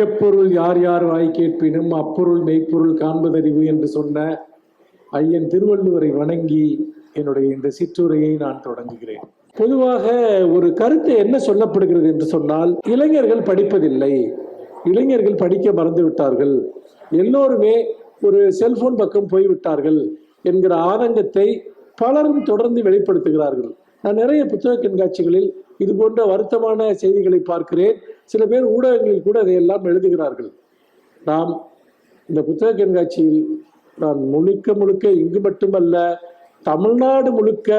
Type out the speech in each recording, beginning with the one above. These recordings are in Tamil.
எப்பொருள் யார் யார் வாய் கேட்பினும் அப்பொருள் மெய்ப்பொருள் காண்பதறிவு என்று சொன்ன ஐயன் திருவள்ளுவரை வணங்கி என்னுடைய இந்த சிற்றுரையை நான் தொடங்குகிறேன். பொதுவாக ஒரு கருத்து என்ன சொல்லப்படுகிறது என்று சொன்னால், இளைஞர்கள் படிப்பதில்லை, இளைஞர்கள் படிக்க மறந்து விட்டார்கள், எல்லோருமே ஒரு செல்போன் பக்கம் போய்விட்டார்கள் என்கிற ஆதங்கத்தை பலரும் தொடர்ந்து வெளிப்படுத்துகிறார்கள். நான் நிறைய புத்தக கண்காட்சிகளில் இது போன்ற வருத்தமான செய்திகளை பார்க்கிறேன். சில பேர் ஊடகங்களில் கூட அதையெல்லாம் எழுதுகிறார்கள். நாம் இந்த புத்தக கண்காட்சியில் நான் முழுக்க இங்கு மட்டுமல்ல, தமிழ்நாடு முழுக்க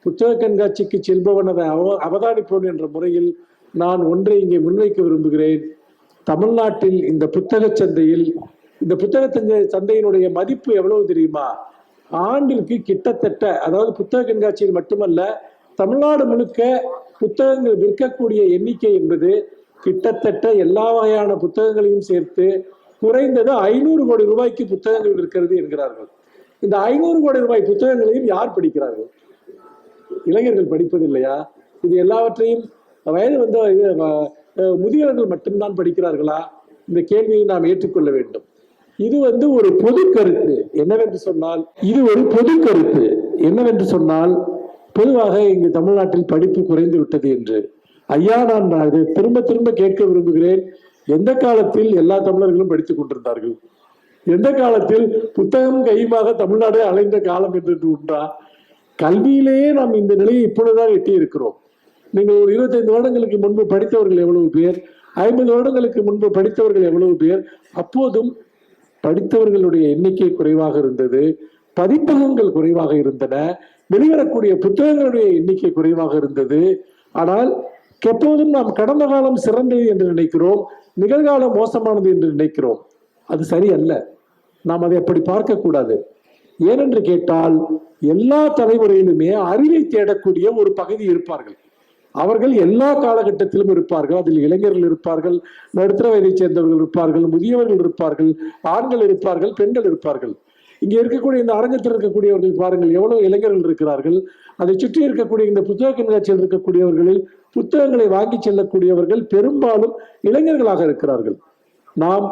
புத்தக கண்காட்சிக்கு செல்பவன் அதை அவதானிப்பவன் என்ற முறையில் நான் ஒன்றை இங்கே முன்வைக்க விரும்புகிறேன். தமிழ்நாட்டில் இந்த புத்தக சந்தையில், இந்த புத்தக சந்தையினுடைய மதிப்பு எவ்வளவு தெரியுமா? ஆண்டிற்கு கிட்டத்தட்ட, அதாவது புத்தக கண்காட்சியில் மட்டுமல்ல, தமிழ்நாடு முழுக்க புத்தகங்கள் விற்கக்கூடிய எண்ணிக்கை என்பது கிட்டத்தட்ட எல்லா வகையான புத்தகங்களையும் சேர்த்து குறைந்தது 500 கோடி ரூபாய்க்கு புத்தகங்கள் விற்கிறது என்கிறார்கள். இந்த 500 கோடி ரூபாய் புத்தகங்களையும் யார் படிக்கிறார்கள்? இளைஞர்கள் படிப்பதில்லையா? இது எல்லாவற்றையும் வயது வந்த முதியவர்கள் மட்டும்தான் படிக்கிறார்களா? இந்த கேள்வியை நாம் ஏற்றுக்கொள்ள வேண்டும். இது ஒரு பொது கருத்து. என்னவென்று சொன்னால், இது ஒரு பொது கருத்து. என்னவென்று சொன்னால், பொதுவாக இங்கு தமிழ்நாட்டில் படிப்பு குறைந்து விட்டது என்று. ஐயா, நான் இதை திரும்ப கேட்க விரும்புகிறேன். எந்த காலத்தில் எல்லா தமிழர்களும் படித்துக் கொண்டிருந்தார்கள்? எந்த காலத்தில் புத்தகம் கையுமாக தமிழ்நாடு அலைந்த காலம் என்று உண்டா? கல்வியிலேயே நாம் இந்த நிலையை இப்பொழுதுதான் எட்டி இருக்கிறோம். நீங்கள் ஒரு 25 வருடங்களுக்கு முன்பு படித்தவர்கள் எவ்வளவு பேர்? 50 வருடங்களுக்கு முன்பு படித்தவர்கள் எவ்வளவு பேர்? அப்போதும் படித்தவர்களுடைய எண்ணிக்கை குறைவாக இருந்தது, பதிப்பகங்கள் குறைவாக இருந்தன, வெளிவரக்கூடிய புத்தகங்களுடைய எண்ணிக்கை குறைவாக இருந்தது. ஆனால் எப்போதும் நாம் கடந்த காலம் சிறந்தது என்று நினைக்கிறோம், நிகழ்காலம் மோசமானது என்று நினைக்கிறோம். அது சரியல்ல. நாம் அதை அப்படி பார்க்க கூடாது. ஏனென்று கேட்டால், எல்லா தலைமுறையிலுமே அறிவை தேடக்கூடிய ஒரு பகுதி இருப்பார்கள். அவர்கள் எல்லா காலகட்டத்திலும் இருப்பார்கள். அதில் இளைஞர்கள் இருப்பார்கள், நடுத்தர வயதை சேர்ந்தவர்கள் இருப்பார்கள், முதியவர்கள் இருப்பார்கள், ஆண்கள் இருப்பார்கள், பெண்கள் இருப்பார்கள். இங்கே இருக்கக்கூடிய இந்த அரங்கத்தில் இருக்கக்கூடியவர்கள் பாருங்கள், எவ்வளவு இளைஞர்கள் இருக்கிறார்கள். அதை சுற்றி இருக்கக்கூடிய இந்த புத்தக கண்காட்சியில் இருக்கக்கூடியவர்களில் புத்தகங்களை வாங்கி செல்லக்கூடியவர்கள் பெரும்பாலும் இளைஞர்களாக இருக்கிறார்கள். நாம்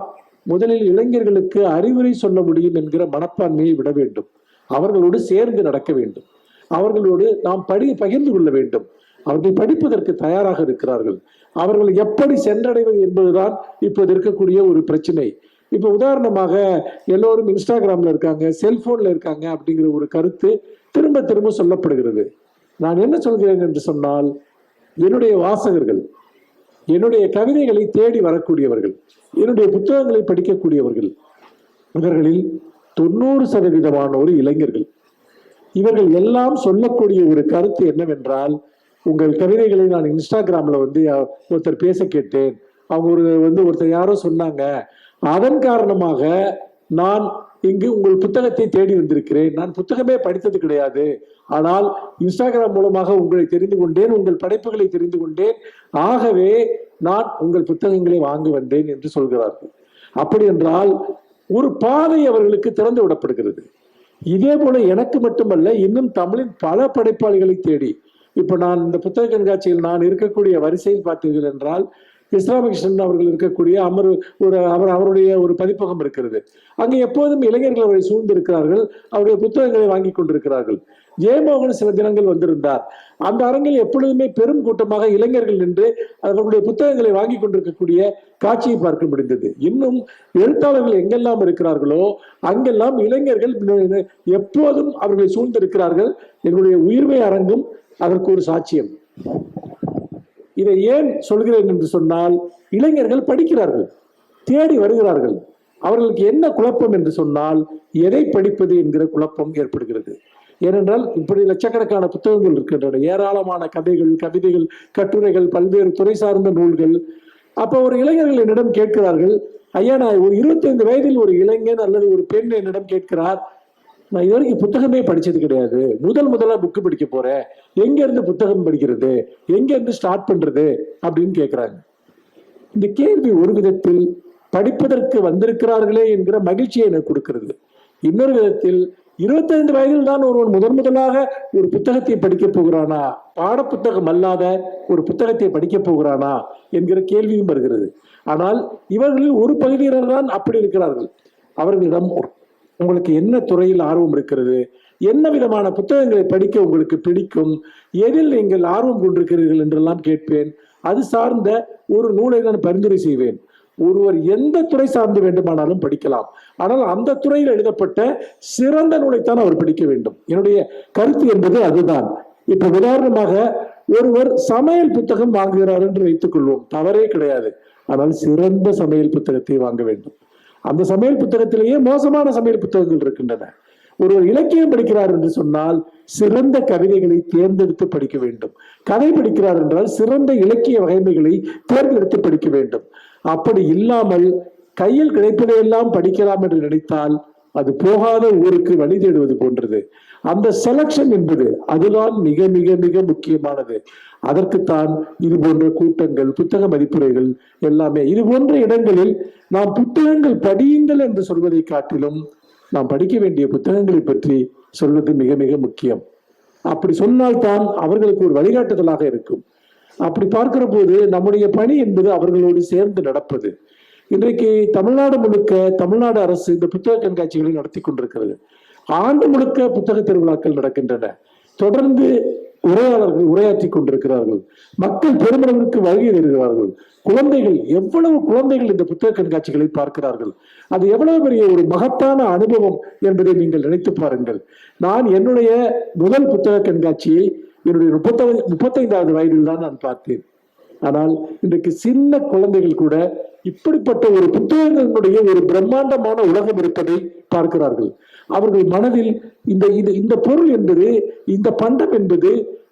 முதலில் இளைஞர்களுக்கு அறிவுரை சொல்ல முடியும் என்கிற மனப்பான்மையை விட வேண்டும். அவர்களோடு சேர்ந்து நடக்க வேண்டும். அவர்களோடு நாம் பகிர்ந்து கொள்ள வேண்டும். அவர்கள் படிப்பதற்கு தயாராக இருக்கிறார்கள். அவர்கள் எப்படி சென்றடைவது என்பதுதான் இப்போது இருக்கக்கூடிய ஒரு பிரச்சனை. இப்ப உதாரணமாக, எல்லோரும் இன்ஸ்டாகிராம்ல இருக்காங்க, செல்போன்ல இருக்காங்க அப்படிங்கிற ஒரு கருத்து திரும்ப சொல்லப்படுகிறது. நான் என்ன சொல்கிறேன் என்று சொன்னால், என்னுடைய வாசகர்கள், என்னுடைய கவிதைகளை தேடி வரக்கூடியவர்கள், என்னுடைய புத்தகங்களை படிக்கக்கூடியவர்கள், இவர்களில் 90% இளைஞர்கள். இவர்கள் எல்லாம் சொல்லக்கூடிய ஒரு கருத்து என்னவென்றால், உங்கள் கவிதைகளை நான் இன்ஸ்டாகிராம்ல ஒருத்தர் பேச கேட்டேன், அவங்க ஒருத்தர் யாரோ சொன்னாங்க, அதன் காரணமாக நான் இங்கு உங்கள் புத்தகத்தை தேடி வந்திருக்கிறேன். நான் புத்தகமே படித்தது கிடையாது, ஆனால் இன்ஸ்டாகிராம் மூலமாக உங்களை தெரிந்து கொண்டேன், உங்கள் படைப்புகளை தெரிந்து கொண்டேன், ஆகவே நான் உங்கள் புத்தகங்களை வாங்க வந்தேன் என்று சொல்கிறார்கள். அப்படி என்றால் ஒரு பாதை அவர்களுக்கு திறந்து விடப்படுகிறது. இதே போல எனக்கு மட்டுமல்ல, இன்னும் தமிழின் பல படைப்பாளிகளை தேடி, இப்ப நான் இந்த புத்தக கண்காட்சியில் நான் இருக்கக்கூடிய வரிசையில் பார்த்தீர்கள் என்றால், ராமகிருஷ்ணன் அவர்கள் இருக்கக்கூடிய அவருடைய ஒரு பதிப்பகம் இருக்கிறது. அங்கே எப்போதும் இளைஞர்கள் அவரை சூழ்ந்து இருக்கிறார்கள், அவருடைய புத்தகங்களை வாங்கி கொண்டிருக்கிறார்கள். ஜெயமோகன் சில தினங்கள் வந்திருந்தார். அந்த அரங்கில் எப்பொழுதுமே பெரும் கூட்டமாக இளைஞர்கள் நின்று அவர்களுடைய புத்தகங்களை வாங்கி கொண்டிருக்கக்கூடிய காட்சியை பார்க்க முடிந்தது. இன்னும் எழுத்தாளர்கள் எங்கெல்லாம் இருக்கிறார்களோ அங்கெல்லாம் இளைஞர்கள் எப்போதும் அவர்களை சூழ்ந்திருக்கிறார்கள். என்னுடைய உயிர்மை அரங்கும் அதற்கு ஒரு சாட்சியம். இதை ஏன் சொல்கிறேன் என்று சொன்னால், இளைஞர்கள் படிக்கிறார்கள், தேடி வருகிறார்கள். அவர்களுக்கு என்ன குழப்பம் என்று சொன்னால், எதை படிப்பது என்கிற குழப்பம் ஏற்படுகிறது. ஏனென்றால் இப்படி லட்சக்கணக்கான புத்தகங்கள் இருக்கின்றன, ஏராளமான கதைகள், கவிதைகள், கட்டுரைகள், பல்வேறு துறை சார்ந்த நூல்கள். அப்போ ஒரு இளைஞர்கள் என்னிடம் கேட்கிறார்கள், ஐயா, நான் ஒரு 25 வயதில் ஒரு இளைஞன் அல்லது ஒரு பெண் என்னிடம் கேட்கிறார், நான் இது வரைக்கும் புத்தகமே படிச்சது கிடையாது, முதலா புக்கு படிக்க போறேன், எங்க இருந்து புத்தகம் படிக்கிறது, எங்க இருந்து ஸ்டார்ட் பண்றது அப்படின்னு கேட்கிறாங்க. இந்த கேள்வி ஒரு விதத்தில் படிப்பதற்கு வந்திருக்கிறார்களே என்கிற மகிழ்ச்சியை எனக்கு கொடுக்கிறது. இன்னொரு விதத்தில் 25 வயதில் தான் ஒருவன் முதலாக ஒரு புத்தகத்தை படிக்க போகிறானா, பாட புத்தகம் அல்லாத ஒரு புத்தகத்தை படிக்க போகிறானா என்கிற கேள்வியும் வருகிறது. ஆனால் இவர்களில் ஒரு பகுதியினர் தான் அப்படி இருக்கிறார்கள். அவர்களிடம் உங்களுக்கு என்ன துறையில் ஆர்வம் இருக்கிறது, என்ன விதமான புத்தகங்களை படிக்க உங்களுக்கு பிடிக்கும், எதில் நீங்கள் ஆர்வம் கொண்டிருக்கிறீர்கள் என்றெல்லாம் கேட்பேன். அது சார்ந்த ஒரு நூலை நான் பரிந்துரை செய்வேன். ஒருவர் எந்த துறை சார்ந்து வேண்டுமானாலும் படிக்கலாம், ஆனால் அந்த துறையில் எழுதப்பட்ட சிறந்த நூலைத்தான் அவர் படிக்க வேண்டும். என்னுடைய கருத்து என்பது அதுதான். இப்ப உதாரணமாக ஒருவர் சமையல் புத்தகம் வாங்குகிறார் என்று வைத்துக் கொள்வோம், தவறே கிடையாது. ஆனால் சிறந்த சமையல் புத்தகத்தை வாங்க வேண்டும். அந்த சமையல் புத்தகத்திலேயே மோசமான சமையல் புத்தகங்கள் இருக்கின்றன. ஒருவர் இலக்கியம் படிக்கிறார் என்று சொன்னால் சிறந்த கவிதைகளை தேர்ந்தெடுத்து படிக்க வேண்டும். கதை படிக்கிறார் என்றால் சிறந்த இலக்கிய வகைமைகளை தேர்ந்தெடுத்து படிக்க வேண்டும். அப்படி இல்லாமல் கையில் கிடைப்பதையெல்லாம் படிக்கலாம் என்று நினைத்தால் அது போகாத ஊருக்கு வழி தேடுவது போன்றது. அந்த செலக்ஷன் என்பது அதுதான் மிக மிக மிக முக்கியமானது. அதற்குத்தான் இது போன்ற கூட்டங்கள், புத்தக மதிப்புரைகள் எல்லாமே. இது போன்ற இடங்களில் நாம் புத்தகங்கள் படியுங்கள் என்று சொல்வதை காட்டிலும் நாம் படிக்க வேண்டிய புத்தகங்களை பற்றி சொல்வது மிக மிக முக்கியம். அப்படி சொன்னால்தான் அவர்களுக்கு ஒரு வழிகாட்டுதலாக இருக்கும். அப்படி பார்க்கிற போது நம்முடைய பணி என்பது அவர்களோடு சேர்ந்து நடப்பது. இன்றைக்கு தமிழ்நாடு முழுக்க தமிழ்நாடு அரசு இந்த புத்தக கண்காட்சிகளை நடத்தி கொண்டிருக்கிறது. ஆண்டு முழுக்க புத்தக திருவிழாக்கள் நடக்கின்றன. தொடர்ந்து உரையாளர்கள் உரையாற்றி கொண்டிருக்கிறார்கள். மக்கள் பெருமளவிற்கு வருகை தருகிறார்கள். குழந்தைகள், எவ்வளவு குழந்தைகள் இந்த புத்தக கண்காட்சிகளை பார்க்கிறார்கள். அது எவ்வளவு பெரிய ஒரு மகத்தான அனுபவம் என்பதை நீங்கள் நினைத்து பாருங்கள். நான் என்னுடைய முதல் புத்தக கண்காட்சியை என்னுடைய 35வது வயதில் தான் நான் பார்த்தேன். ஆனால் இன்றைக்கு சின்ன குழந்தைகள் கூட இப்படிப்பட்ட ஒரு புத்தகங்களுடைய ஒரு பிரம்மாண்டமான உலகம் இருப்பதை பார்க்கிறார்கள். அவர்கள் மனதில் இந்த பொருள் என்பது, இந்த பண்டம் என்பது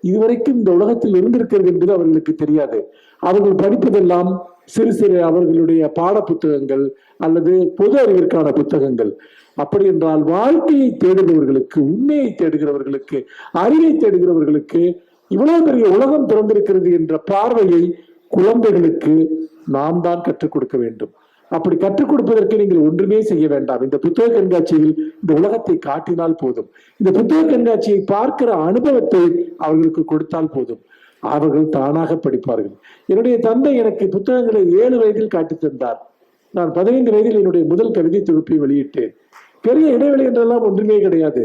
இதுவரைக்கும் இந்த உலகத்தில் இருந்திருக்கிறது என்பது அவர்களுக்கு தெரியாது. அவர்கள் படிப்பதெல்லாம் சிறு சிறு அவர்களுடைய பாட புத்தகங்கள் அல்லது பொது அறிவிற்கான புத்தகங்கள். அப்படி என்றால் வாழ்க்கையை தேடுகிறவர்களுக்கு, உண்மையை தேடுகிறவர்களுக்கு, அறிவை தேடுகிறவர்களுக்கு இவ்வளவு பெரிய உலகம் திறந்திருக்கிறது என்ற பார்வையை குழந்தைகளுக்கு நாம் தான் கற்றுக் கொடுக்க வேண்டும். அப்படி கற்றுக் கொடுப்பதற்கு நீங்கள் ஒன்றுமே செய்ய வேண்டாம். இந்த புத்தக கண்காட்சியில் இந்த உலகத்தை காட்டினால் போதும். இந்த புத்தக கண்காட்சியை பார்க்கிற அனுபவத்தை அவர்களுக்கு கொடுத்தால் போதும். அவர்கள் தானாக படிப்பார்கள். என்னுடைய தந்தை எனக்கு புத்தகங்களை 7 வயதில் காட்டி தந்தார். நான் 15 வயதில் என்னுடைய முதல் கவிதை தொகுப்பை வெளியிட்டேன். பெரிய இடைவெளி என்றெல்லாம் ஒன்றுமே கிடையாது.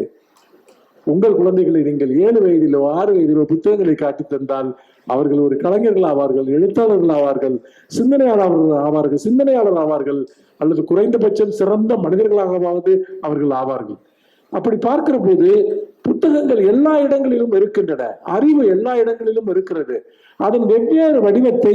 உங்கள் குழந்தைகளை நீங்கள் 7 வயதிலோ 6 வயதிலோ புத்தகங்களை காட்டி தந்தால் அவர்கள் ஒரு கலைஞர்கள் ஆவார்கள், எழுத்தாளர்கள் ஆவார்கள், சிந்தனையாளர் ஆவார்கள், அல்லது குறைந்தபட்சம் சிறந்த மனிதர்களாகவாவது அவர்கள் ஆவார்கள். அப்படி பார்க்கிற போது புத்தகங்கள் எல்லா இடங்களிலும் இருக்கின்றன. அறிவு எல்லா இடங்களிலும் இருக்கிறது. அதன் வெவ்வேறு வடிவத்தை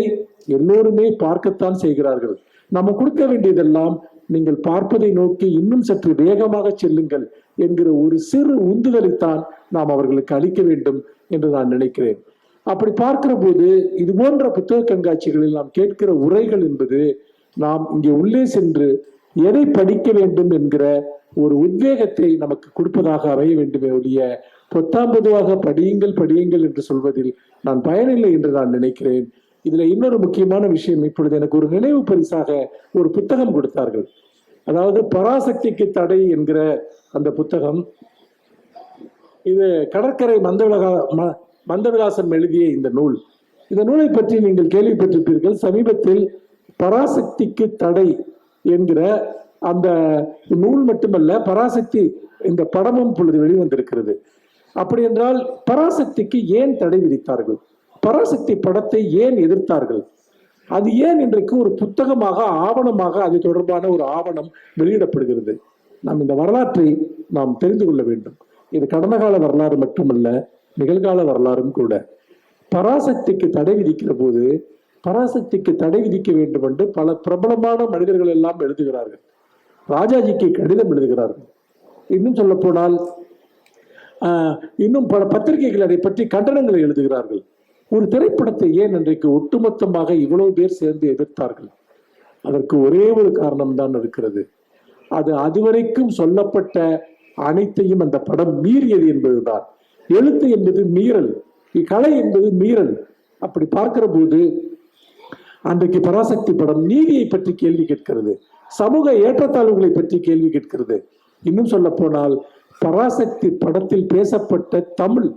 எல்லோருமே பார்க்கத்தான் செய்கிறார்கள். நம்ம கொடுக்க வேண்டியதெல்லாம் நீங்கள் பார்ப்பதை நோக்கி இன்னும் சற்று வேகமாக செல்லுங்கள் என்கிற ஒரு சிறு உந்துதலைத்தான் நாம் அவர்களுக்கு அளிக்க வேண்டும் என்று நான் நினைக்கிறேன். அப்படி பார்க்கிற போது இது போன்ற புத்தக கண்காட்சிகளில் நாம் கேட்கிற உரைகள் என்பது நாம் இங்கே உள்ளே சென்று எதை படிக்க வேண்டும் என்கிற ஒரு உத்வேகத்தை நமக்கு கொடுப்பதாக அமைய வேண்டுமே ஒழிய பொத்தாம்பதுவாக படியுங்கள் என்று சொல்வதில் நான் பயனில்லை என்று நான் நினைக்கிறேன். இதுல இன்னொரு முக்கியமான விஷயம், இப்பொழுது எனக்கு ஒரு நினைவு பரிசாக ஒரு புத்தகம் கொடுத்தார்கள். அதாவது பராசக்திக்கு தடை என்கிற அந்த புத்தகம். இது கடற்கரை மந்தவிலாசம் எழுதிய இந்த நூல். இந்த நூலை பற்றி நீங்கள் கேள்விப்பட்டிருப்பீர்கள். சமீபத்தில் பராசக்திக்கு தடை என்கிற அந்த நூல் மட்டுமல்ல, பராசக்தி இந்த படமும் இப்பொழுது வெளிவந்திருக்கிறது. அப்படி என்றால் பராசக்திக்கு ஏன் தடை விதித்தார்கள்? பராசக்தி படத்தை ஏன் எதிர்த்தார்கள்? அது ஏன் இன்றைக்கு ஒரு புத்தகமாக, ஆவணமாக அது தொடர்பான ஒரு ஆவணம் வெளியிடப்படுகிறது? நாம் இந்த வரலாற்றை நாம் தெரிந்து கொள்ள வேண்டும். இது கடந்த கால வரலாறு மட்டுமல்ல, நிகழ்கால வரலாறும் கூட. பராசக்திக்கு தடை விதிக்கிற போது பராசக்திக்கு தடை விதிக்க வேண்டும் என்று பல பிரபலமான மனிதர்கள் எல்லாம் எழுதுகிறார்கள். ராஜாஜிக்கு கடிதம் எழுதுகிறார்கள். இன்னும் சொல்ல போனால் இன்னும் பல பத்திரிகைகள் அதை பற்றி கண்டனங்களை எழுதுகிறார்கள். ஒரு திரைப்படத்தை ஏன் இன்றைக்கு ஒட்டுமொத்தமாக இவ்வளவு பேர் சேர்ந்து எதிர்த்தார்கள்? அதற்கு ஒரே ஒரு காரணம் தான் இருக்கிறது. அது அதுவரைக்கும் சொல்லப்பட்ட அனைத்தையும் அந்த படம் மீறியது என்பதுதான். எழுத்து என்பது மீறல், கலை என்பது மீறல். அப்படி பார்க்கிற போது அன்றைக்கு பராசக்தி படம் நீதியை பற்றி கேள்வி கேட்கிறது, சமூக ஏற்றத்தாழ்வுகளை பற்றி கேள்வி கேட்கிறது. இன்னும் சொல்ல போனால் பராசக்தி படத்தில் பேசப்பட்ட தமிழ்,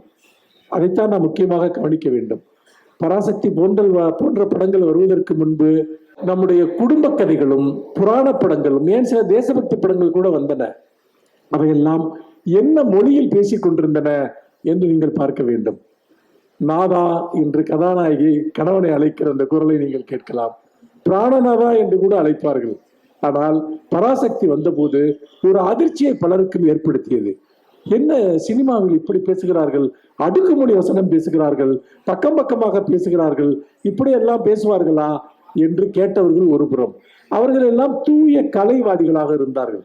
அதைத்தான் நாம் முக்கியமாக கவனிக்க வேண்டும். பராசக்தி போன்ற படங்கள் வருவதற்கு முன்பு நம்முடைய குடும்ப கதைகளும் புராண படங்களும், ஏன் சில தேசபக்தி படங்கள் கூட வந்தன. அவையெல்லாம் என்ன மொழியில் பேசிக் கொண்டிருந்தன என்று நீங்கள் பார்க்க வேண்டும். நாதா என்று கதாநாயகி கணவனை அழைக்கிற அந்த குரலை நீங்கள் கேட்கலாம். பிராணநாதா என்று கூட அழைப்பார்கள். ஆனால் பராசக்தி வந்தபோது ஒரு அதிர்ச்சியை பலருக்கும் ஏற்படுத்தியது. என்ன சினிமாவில் இப்படி பேசுகிறார்கள், அடுக்குமொழி வசனம் பேசுகிறார்கள், பக்கம் பக்கமாக பேசுகிறார்கள், இப்படி எல்லாம் பேசுவார்களா என்று கேட்டவர்கள் ஒரு புறம். அவர்கள் எல்லாம் தூய கலைவாதிகளாக இருந்தார்கள்.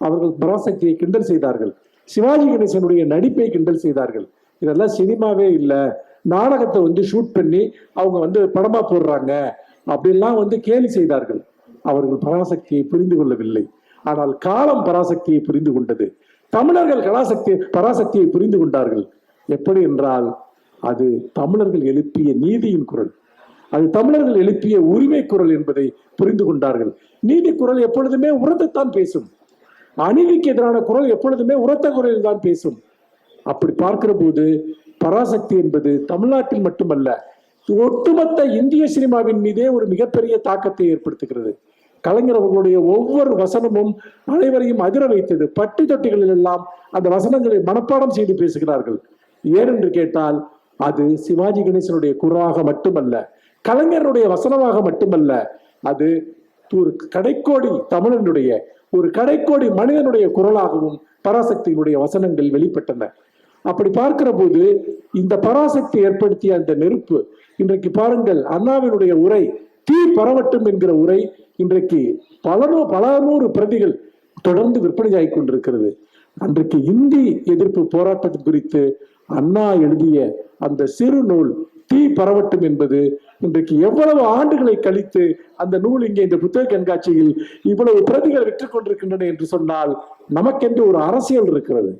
அவர்கள் பராசக்தியை கிண்டல் செய்தார்கள். சிவாஜி கணேசனுடைய நடிப்பை கிண்டல் செய்தார்கள். இதெல்லாம் சினிமாவே இல்லை, நாடகத்தை ஷூட் பண்ணி அவங்க படமா போடுறாங்க அப்படிலாம் கேலி செய்தார்கள். அவர்கள் பராசக்தியை புரிந்து கொள்ளவில்லை. ஆனால் காலம் பராசக்தியை புரிந்து கொண்டது. தமிழர்கள் பராசக்தியை புரிந்து கொண்டார்கள். எப்படி என்றால், அது தமிழர்கள் எழுப்பிய நீதியின் குரல், அது தமிழர்கள் எழுப்பிய உரிமை குரல் என்பதை புரிந்து கொண்டார்கள். நீதி குரல் எப்பொழுதுமே உரத்தைத்தான் பேசும். அநீதிக்கு எதிரான குரல் எப்பொழுதுமே உரத்த குரலில் தான் பேசும். அப்படி பார்க்கிற போது பராசக்தி என்பது தமிழ்நாட்டில் மட்டுமல்ல, ஒட்டுமொத்த இந்திய சினிமாவின் மீதே ஒரு மிகப்பெரிய தாக்கத்தை ஏற்படுத்துகிறது. கலைஞர் அவர்களுடைய ஒவ்வொரு வசனமும் அனைவரையும் அதிர வைத்தது. பட்டி தொட்டிகளில் எல்லாம் அந்த வசனங்களை மனப்பாடம் செய்து பேசுகிறார்கள். ஏனென்று கேட்டால், அது சிவாஜி கணேசனுடைய குரலாக மட்டுமல்ல, கலைஞருடைய வசனமாக மட்டுமல்ல, அது ஒரு கடைக்கோடி தமிழனுடைய, ஒரு கடைக்கோடி மனிதனுடைய குரலாகவும் பராசக்தியினுடைய வசனங்கள் வெளிப்பட்டன. அப்படி பார்க்கிற போது இந்த பராசக்தி ஏற்படுத்திய அந்த நெருப்பு, இன்றைக்கு பாருங்கள், அண்ணாவினுடைய உரை தீ பரவட்டும் என்கிற உரை இன்றைக்கு பல நூறு பிரதிகள் தொடர்ந்து விற்பனையாகி கொண்டிருக்கிறது. அன்றைக்கு இந்தி எதிர்ப்பு போராட்டம் குறித்து அண்ணா எழுதிய அந்த சிறு நூல் தீ பரவட்டும் என்பது இன்றைக்கு எவ்வளவு ஆண்டுகளை கழித்து அந்த நூல் இங்கே இந்த புத்தக கண்காட்சியில் இவ்வளவு பிரதிகள் விற்றுக் கொண்டிருக்கின்றன என்று சொன்னால், நமக்கென்று ஒரு அரசியல் இருக்கிறது,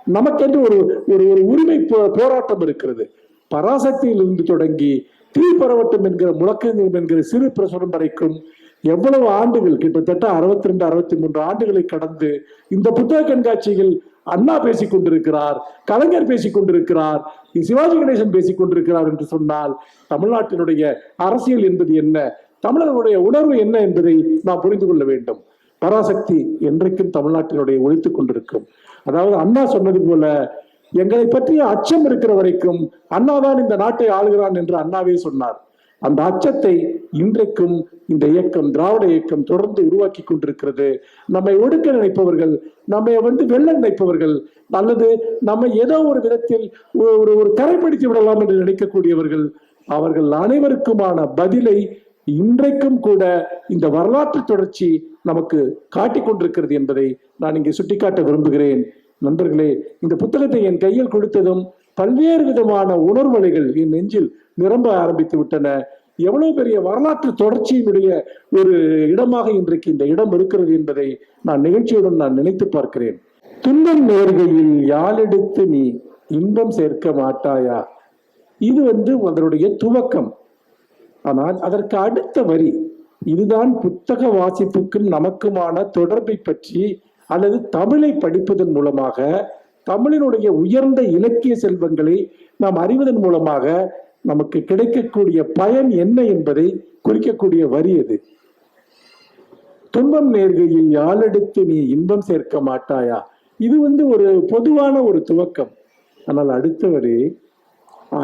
நமக்கென்று ஒரு ஒரு உரிமை போராட்டம் இருக்கிறது. பராசக்தியில் இருந்து தொடங்கி தீ பரவட்டும் என்கிற முழக்கங்கள் என்கிற சிறு பிரசுரம் வரைக்கும் எவ்வளவு ஆண்டுகள், கிட்டத்தட்ட 62 63 ஆண்டுகளை கடந்து இந்த புத்தக கண்காட்சியில் அண்ணா பேசிக் கொண்டிருக்கிறார், கலைஞர் பேசிக் கொண்டிருக்கிறார், சிவாஜி கணேசன் பேசிக் கொண்டிருக்கிறார் என்று சொன்னால், தமிழ்நாட்டினுடைய அரசியல் என்பது என்ன, தமிழர்களுடைய உணர்வு என்ன என்பதை நாம் புரிந்து கொள்ள வேண்டும். பராசக்தி என்றைக்கும் தமிழ்நாட்டினுடைய ஒழித்துக் கொண்டிருக்கும். அதாவது அண்ணா சொன்னது போல, எங்களை பற்றிய அச்சம் இருக்கிற வரைக்கும் அண்ணாதான் இந்த நாட்டை ஆளுகிறான் என்று அண்ணாவே சொன்னார். அந்த அச்சத்தை இன்றைக்கும் இந்த இயக்கம், திராவிட இயக்கம் தொடர்ந்து உருவாக்கி கொண்டிருக்கிறது. நம்மை ஒடுக்க நினைப்பவர்கள், நம்மை வெல்ல நினைப்பவர்கள், அல்லது நம்ம ஏதோ ஒரு விதத்தில் ஒரு கரைப்படுத்தி விடலாம் என்று நினைக்கக்கூடியவர்கள், அவர்கள் அனைவருக்குமான பதிலை இன்றைக்கும் கூட இந்த வரலாற்று தொடர்ச்சி நமக்கு காட்டிக் கொண்டிருக்கிறது என்பதை நான் இங்கே சுட்டிக்காட்ட விரும்புகிறேன். நண்பர்களே, இந்த புத்தகத்தை என் கையில் கொடுத்ததும் பல்வேறு விதமான உணர்வலைகள் என் நெஞ்சில் நிரம்ப ஆரம்பித்து விட்டன. எவ்வளவு பெரிய வரலாற்று தொடர்ச்சியினுடைய ஒரு இடமாக இன்றைக்கு இந்த இடம் இருக்கிறது என்பதை நான் நிகழ்ச்சியுடன் நினைத்து பார்க்கிறேன். துன்பம் நேர்கையில் யாழெடுத்து நீ இன்பம் சேர்க்க மாட்டாயா, இது அதனுடைய துவக்கம். ஆனால் அதற்கு அடுத்த வரி, இதுதான் புத்தக வாசிப்புக்கும் நமக்குமான தொடர்பை பற்றி, அல்லது தமிழை படிப்பதன் மூலமாக தமிழினுடைய உயர்ந்த இலக்கிய செல்வங்களை நாம் அறிவதன் மூலமாக நமக்கு கிடைக்கக்கூடிய பயன் என்ன என்பதை குறிக்கக்கூடிய வரி அது. துன்பம் நேர்கையில் யாழெடுத்து நீ இன்பம் சேர்க்க மாட்டாயா, இது ஒரு பொதுவான ஒரு துவக்கம். ஆனால் அடுத்த வரி,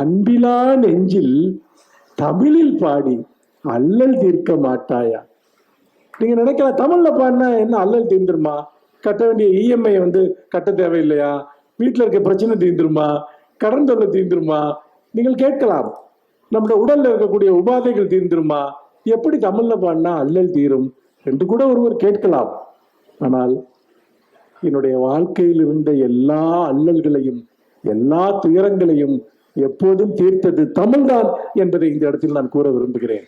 அன்பிலா நெஞ்சில் தமிழில் பாடி அல்லல் தீர்க்க மாட்டாயா. நீங்க நினைக்கலாம், தமிழ்ல பாடினா என்ன அல்லல் தீர்ந்துருமா, கட்ட வேண்டிய இஎம்ஐ கட்ட தேவையில்லையா, வீட்டுல இருக்க பிரச்சனை தீர்ந்துருமா, கடன் தொல்லை தீர்ந்துருமா, நீங்கள் கேட்கலாம். நம்முடைய உடல்ல இருக்கக்கூடிய உபாதைகள் தீர்ந்துருமா, எப்படி தமிழ்ல பாடினா அல்லல் தீரும் என்று கூட ஒருவர் கேட்கலாம். ஆனால் என்னுடைய வாழ்க்கையில் இருந்த எல்லா அல்லல்களையும், எல்லா துயரங்களையும் எப்போதும் தீர்த்தது தமிழ்தான் என்பதை இந்த இடத்தில் நான் கூற விரும்புகிறேன்.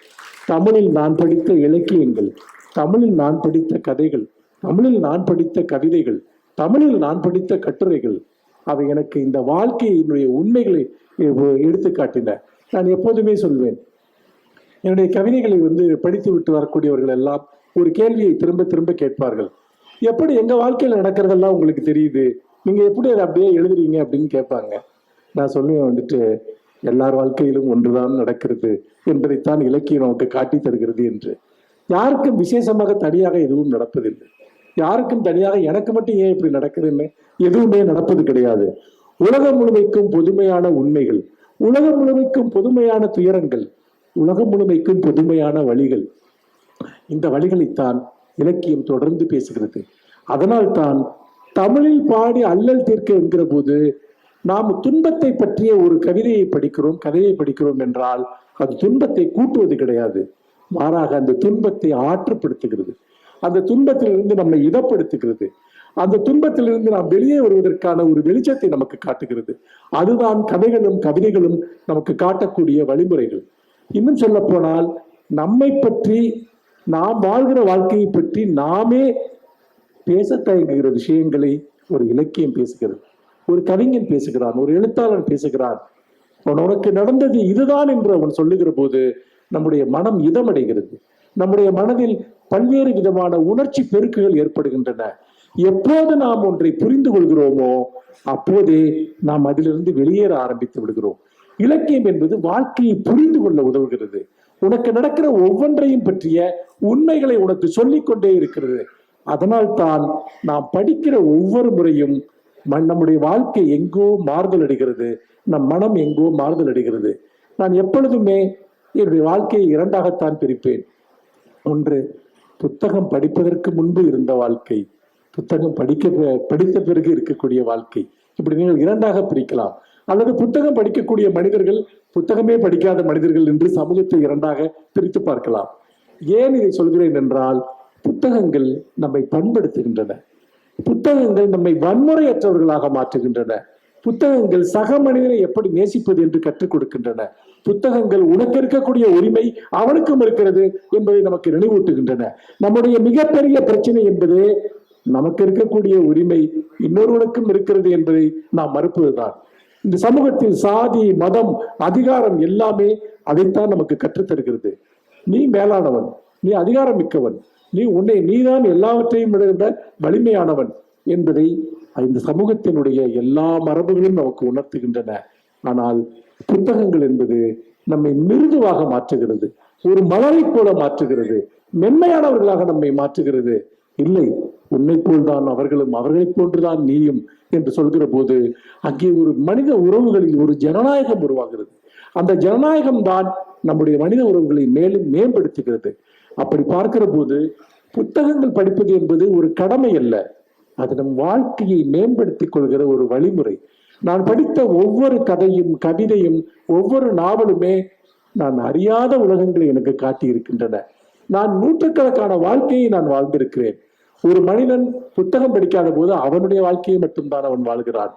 தமிழில் நான் படித்த இலக்கியங்கள், தமிழில் நான் படித்த கதைகள், தமிழில் நான் படித்த கவிதைகள், தமிழில் நான் படித்த கட்டுரைகள், அவை எனக்கு இந்த வாழ்க்கையினுடைய உண்மைகளை எடுத்து காட்டின. நான் எப்போதுமே சொல்வேன், என்னுடைய கவிதைகளை படித்து விட்டு வரக்கூடியவர்கள் எல்லாம் ஒரு கேள்வியை திரும்ப திரும்ப கேட்பார்கள். எப்படி எங்க வாழ்க்கையில் நடக்கிறதெல்லாம் உங்களுக்கு தெரியுது நீங்க எப்படி அதை அப்படியே எழுதுறீங்க அப்படின்னு கேட்பாங்க. நான் சொல்லுவேன் வந்துட்டு, எல்லார் வாழ்க்கையிலும் ஒன்றுதான் நடக்கிறது என்பதைத்தான் இலக்கியம் நமக்கு காட்டி தருகிறது என்று. யாருக்கும் விசேஷமாக தனியாக எதுவும் நடப்பதில்லை. யாருக்கும் தனியாக எனக்கு மட்டும் ஏன் இப்படி நடக்குதுன்னு எதுவுமே நடப்பது கிடையாது. உலகம் முழுமைக்கும் பொதுமையான உண்மைகள், உலகம் முழுமைக்கும் பொதுமையான துயரங்கள், உலகம் முழுமைக்கும் பொதுமையான வழிகள். இந்த வழிகளைத்தான் இலக்கியம் தொடர்ந்து பேசுகிறது. அதனால்தான் தமிழில் பாடி அல்லல் தீர்க்க என்கிற போது நாம் துன்பத்தை பற்றிய ஒரு கவிதையை படிக்கிறோம், கதையை படிக்கிறோம் என்றால் அது துன்பத்தை கூட்டுவது கிடையாது. மாறாக அந்த துன்பத்தை ஆற்றுப்படுத்துகிறது. அந்த துன்பத்திலிருந்து நம்மை இதப்படுத்துகிறது. அந்த துன்பத்திலிருந்து நாம் வெளியே வருவதற்கான ஒரு வெளிச்சத்தை நமக்கு காட்டுகிறது. அதுதான் கதைகளும் கவிதைகளும் நமக்கு காட்டக்கூடிய வழிமுறைகள். இன்னும் சொல்ல போனால், நம்மை பற்றி, நாம் வாழ்கிற வாழ்க்கையை பற்றி நாமே பேச தயங்குகிற விஷயங்களை ஒரு இலக்கியம் பேசுகிறது, ஒரு கவிஞன் பேசுகிறான், ஒரு எழுத்தாளன் பேசுகிறான். உனக்கு நடந்தது இதுதான் என்று அவன் சொல்லுகிற போது நம்முடைய மனம் இதமடைகிறது. நம்முடைய மனதில் பல்வேறு விதமான உணர்ச்சி பெருக்குகள் ஏற்படுகின்றன. எப்போது நாம் ஒன்றை புரிந்து கொள்கிறோமோ அப்போதே நாம் அதிலிருந்து வெளியேற ஆரம்பித்து விடுகிறோம். இலக்கியம் என்பது வாழ்க்கையை புரிந்து கொள்ள உதவுகிறது. உனக்கு நடக்கிற ஒவ்வொன்றையும் பற்றிய உண்மைகளை உனக்கு சொல்லிக்கொண்டே இருக்கிறது. அதனால் தான் நாம் படிக்கிற ஒவ்வொரு முறையும் நம்முடைய வாழ்க்கை எங்கோ மாறுதல் அடைகிறது, நம் மனம் எங்கோ மாறுதல் அடைகிறது. நான் எப்பொழுதுமே என்னுடைய வாழ்க்கையை இரண்டாகத்தான் பிரிப்பேன். ஒன்று, புத்தகம் படிப்பதற்கு முன்பு இருந்த வாழ்க்கை, புத்தகம் படித்த பிறகு இருக்கக்கூடிய வாழ்க்கை. இப்படி நீங்கள் இரண்டாக பிரிக்கலாம். அல்லது புத்தகம் படிக்கக்கூடிய மனிதர்கள், புத்தகமே படிக்காத மனிதர்கள் என்று சமூகத்தை இரண்டாக பிரித்து பார்க்கலாம். ஏன் இதை சொல்கிறேன் என்றால், புத்தகங்கள் நம்மை பண்படுத்துகின்றன. புத்தகங்கள் நம்மை வன்முறையற்றவர்களாக மாற்றுகின்றன. புத்தகங்கள் சக மனிதனை எப்படி நேசிப்பது என்று கற்றுக் கொடுக்கின்றன. புத்தகங்கள் உனக்கு இருக்கக்கூடிய உரிமை அவனுக்கும் இருக்கிறது என்பதை நமக்கு நினைவூட்டுகின்றன. நம்முடைய மிகப்பெரிய பிரச்சனை என்பது நமக்கு இருக்கக்கூடிய உரிமை இன்னொருவனுக்கும் இருக்கிறது என்பதை நாம் மறுப்பதுதான். இந்த சமூகத்தில் சாதி, மதம், அதிகாரம் எல்லாமே அதைத்தான் நமக்கு கற்றுத்தருகிறது. நீ மேலானவன், நீ அதிகாரம் மிக்கவன், நீதான் எல்லாவற்றையும் விட வலிமையானவன் என்பதை இந்த சமூகத்தினுடைய எல்லா மரபுகளும் நமக்கு உணர்த்துகின்றன. ஆனால் புத்தகங்கள் என்பது நம்மை மிருதுவாக மாற்றுகிறது, ஒரு மலரை போல மாற்றுகிறது, மென்மையானவர்களாக நம்மை மாற்றுகிறது. இல்லை, உன்னை போல்தான் அவர்களும், அவர்களை போன்றுதான் நீயும் என்று சொல்கிற போது அங்கே ஒரு மனித உறவுகளில் ஒரு ஜனநாயகம் உருவாகிறது. அந்த ஜனநாயகம் தான் நம்முடைய மனித உறவுகளை மேலும் மேம்படுத்துகிறது. அப்படி பார்க்கிற போது புத்தகங்கள் படிப்பது என்பது ஒரு கடமை அல்ல, அது நம் வாழ்க்கையை மேம்படுத்திக் கொள்கிற ஒரு வழிமுறை. நான் படித்த ஒவ்வொரு கதையும், கவிதையும், ஒவ்வொரு நாவலுமே நான் அறியாத உலகங்களை எனக்கு காட்டி இருக்கின்றன. நான் நூற்றுக்கணக்கான வாழ்க்கையை நான் வாழ்ந்திருக்கிறேன். ஒரு மனிதன் புத்தகம் படிக்காத போது அவனுடைய வாழ்க்கையை மட்டும்தான் அவன் வாழ்கிறான்.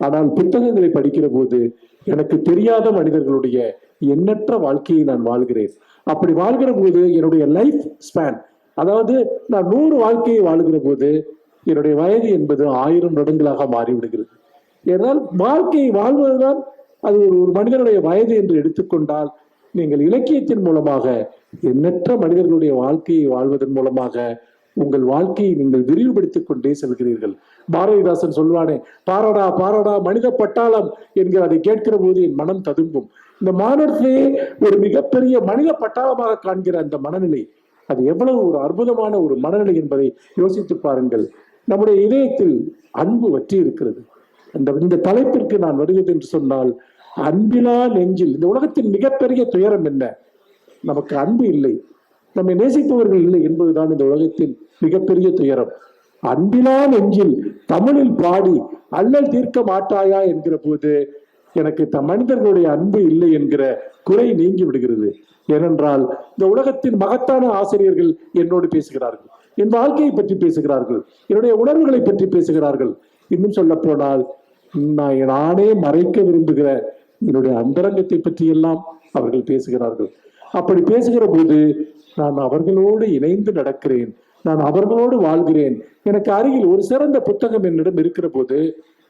ஆனால் புத்தகங்களை படிக்கிற போது எனக்கு தெரியாத மனிதர்களுடைய எண்ணற்ற வாழ்க்கையை நான் வாழ்கிறேன். அப்படி வாழ்கிற போது என்னுடைய லைஃப் ஸ்பேன், அதாவது நான் 100 வாழ்க்கையை வாழ்கிற போது என்னுடைய வயது என்பது 1000 வருடங்களாக மாறிவிடுகிறது. ஏனால் வாழ்க்கையை வாழ்வதுதான் அது ஒரு மனிதனுடைய வயது என்று எடுத்துக்கொண்டால், நீங்கள் இலக்கியத்தின் மூலமாக எண்ணற்ற மனிதர்களுடைய வாழ்க்கையை வாழ்வதன் மூலமாக உங்கள் வாழ்க்கையை நீங்கள் விரிவுபடுத்திக் கொண்டே செல்கிறீர்கள். பாரதிதாசன் சொல்வானே, பாரடா பாரடா மனித பட்டாளம் என்கிற அதை கேட்கிற போது என் மனம் ததும்பும். இந்த மாநிலத்திலேயே ஒரு மிகப்பெரிய மனித பட்டாளமாக காண்கிற அந்த மனநிலை, அது எவ்வளவு ஒரு அற்புதமான ஒரு மனநிலை என்பதை யோசித்து பாருங்கள். நம்முடைய இதயத்தில் அன்பு வற்றி இருக்கிறது. இந்த தலைப்பிற்கு நான் வருகிறது என்று சொன்னால், அன்பிலா நெஞ்சில், இந்த உலகத்தின் மிகப்பெரிய துயரம் என்ன? நமக்கு அன்பு இல்லை, நம்மை நேசிப்பவர்கள் இல்லை என்பதுதான் இந்த உலகத்தின் மிகப்பெரிய துயரம். அன்பிலா நெஞ்சில் தமிழில் பாடி அல்லல் தீர்க்க மாட்டாயா என்கிற போது எனக்கு மனிதர்களுடைய அன்பு இல்லை என்கிற குறை நீங்கி விடுகிறது. ஏனென்றால் இந்த உலகத்தின் மகத்தான ஆசிரியர்கள் என்னோடு பேசுகிறார்கள், என் வாழ்க்கையை பற்றி பேசுகிறார்கள், என்னுடைய உணர்வுகளை பற்றி பேசுகிறார்கள். இன்னும் சொல்ல போனால், நானே மறைக்க விரும்புகிற என்னுடைய அந்தரங்கத்தை பற்றி எல்லாம் அவர்கள் பேசுகிறார்கள். அப்படி பேசுகிற போது நான் அவர்களோடு இணைந்து நடக்கிறேன், நான் அவர்களோடு வாழ்கிறேன். எனக்கு அருகில் ஒரு சிறந்த புத்தகம் என்னிடம் இருக்கிற போது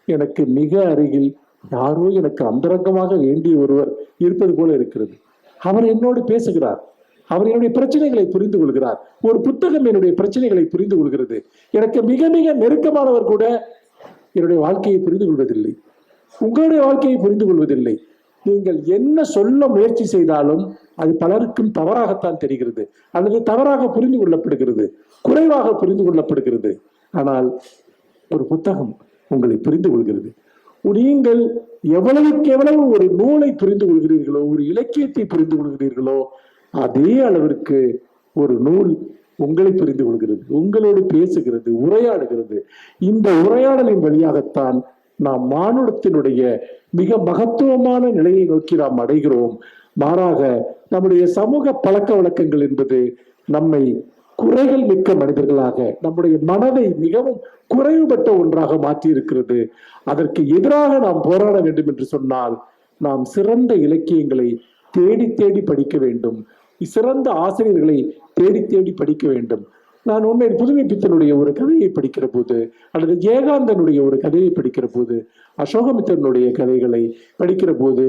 எனக்கு மிக அருகில் யாரோ எனக்கு அந்தரங்கமாக வேண்டிய ஒருவர் இருப்பது போல இருக்கிறது. அவர் என்னோடு பேசுகிறார், அவர் என்னுடைய பிரச்சனைகளை புரிந்து கொள்கிறார். ஒரு புத்தகம் என்னுடைய பிரச்சனைகளை புரிந்து கொள்கிறது. எனக்கு மிக மிக நெருக்கமானவர் கூட என்னுடைய வாழ்க்கையை புரிந்து கொள்வதில்லை, உங்களுடைய வாழ்க்கையை புரிந்து கொள்வதில்லை. நீங்கள் என்ன சொல்ல முயற்சி செய்தாலும் அது பலருக்கும் தவறாகத்தான் தெரிகிறது, அல்லது தவறாக புரிந்து கொள்ளப்படுகிறது, குறைவாக புரிந்து கொள்ளப்படுகிறது. ஆனால் ஒரு புத்தகம் உங்களை புரிந்து கொள்கிறது. நீங்கள் எவ்வளவுக்கு எவ்வளவு ஒரு நூலை புரிந்து கொள்கிறீர்களோ, ஒரு இலக்கியத்தை புரிந்து கொள்கிறீர்களோ, அதே அளவிற்கு ஒரு நூல் உங்களை புரிந்து கொள்கிறது, உங்களோடு பேசுகிறது, உரையாடுகிறது. இந்த உரையாடலின் வழியாகத்தான் நாம் மானுடத்தினுடைய மிக மகத்துவமான நிலையை நோக்கி நாம் அடைகிறோம். மாறாக நம்முடைய சமூக பழக்க வழக்கங்கள் என்பது நம்மை குறைகள் மிக்க மனிதர்களாக, நம்முடைய மனதை மிகவும் குறைவுபட்ட ஒன்றாக மாற்றி இருக்கிறது. அதற்கு எதிராக நாம் போராட வேண்டும் என்று சொன்னால் நாம் சிறந்த இலக்கியங்களை தேடி தேடி படிக்க வேண்டும், சிறந்த ஆசிரியர்களை தேடி தேடி படிக்க வேண்டும். நான் உண்மையில் புதுமைப்பித்தனுடைய ஒரு கதையை படிக்கிற போது, அல்லது ஜெயகாந்தனுடைய ஒரு கதையை படிக்கிற போது, அசோகமித்தனுடைய கதைகளை படிக்கிற போது,